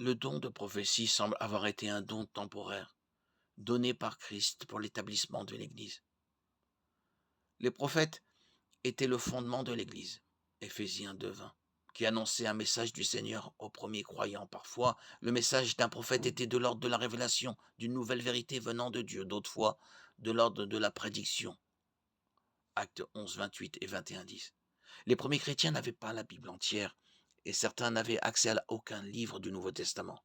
Le don de prophétie semble avoir été un don temporaire, donné par Christ pour l'établissement de l'Église. Les prophètes étaient le fondement de l'Église, Éphésiens 2:20, qui annonçait un message du Seigneur aux premiers croyants. Parfois, le message d'un prophète était de l'ordre de la révélation d'une nouvelle vérité venant de Dieu, d'autres fois de l'ordre de la prédiction. Actes 11, 28 et 21:10. Les premiers chrétiens n'avaient pas la Bible entière et certains n'avaient accès à aucun livre du Nouveau Testament.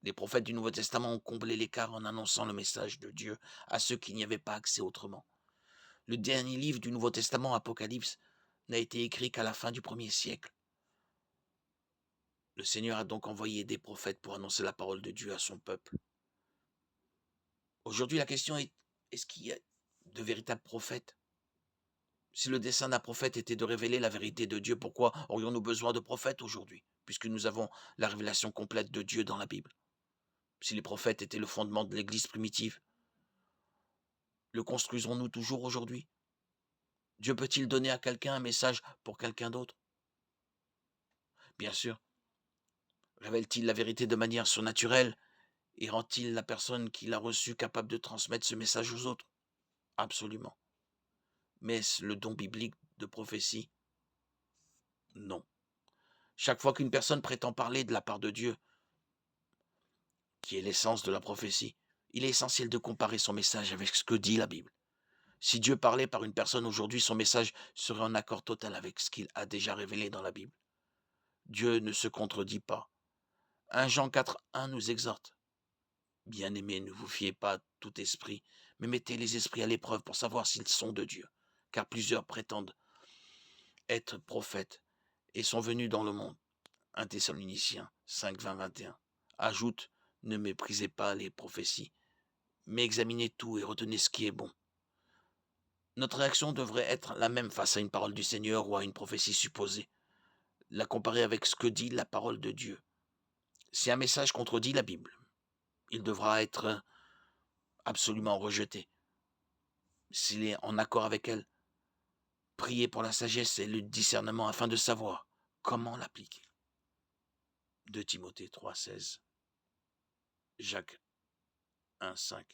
Les prophètes du Nouveau Testament ont comblé l'écart en annonçant le message de Dieu à ceux qui n'y avaient pas accès autrement. Le dernier livre du Nouveau Testament, Apocalypse, n'a été écrit qu'à la fin du 1er siècle. Le Seigneur a donc envoyé des prophètes pour annoncer la parole de Dieu à son peuple. Aujourd'hui, la question est, est-ce qu'il y a de véritables prophètes? Si le dessein d'un prophète était de révéler la vérité de Dieu, pourquoi aurions-nous besoin de prophètes aujourd'hui, puisque nous avons la révélation complète de Dieu dans la Bible? Si les prophètes étaient le fondement de l'Église primitive, le construisons-nous toujours aujourd'hui? Dieu peut-il donner à quelqu'un un message pour quelqu'un d'autre? Bien sûr. Révèle-t-il la vérité de manière surnaturelle et rend-il la personne qui l'a reçu capable de transmettre ce message aux autres? Absolument. Mais est-ce le don biblique de prophétie? Non. Chaque fois qu'une personne prétend parler de la part de Dieu, qui est l'essence de la prophétie, il est essentiel de comparer son message avec ce que dit la Bible. Si Dieu parlait par une personne aujourd'hui, son message serait en accord total avec ce qu'il a déjà révélé dans la Bible. Dieu ne se contredit pas. 1 Jean 4:1 nous exhorte. Bien-aimés, ne vous fiez pas à tout esprit, mais mettez les esprits à l'épreuve pour savoir s'ils sont de Dieu. Car plusieurs prétendent être prophètes et sont venus dans le monde. 1 Thessaloniciens 5, 20, 21. Ajoute, ne méprisez pas les prophéties, mais examinez tout et retenez ce qui est bon. Notre réaction devrait être la même face à une parole du Seigneur ou à une prophétie supposée. La comparer avec ce que dit la parole de Dieu. Si un message contredit la Bible, il devra être absolument rejeté. S'il est en accord avec elle, priez pour la sagesse et le discernement afin de savoir comment l'appliquer. 2 Timothée 3,16, Jacques 1,5.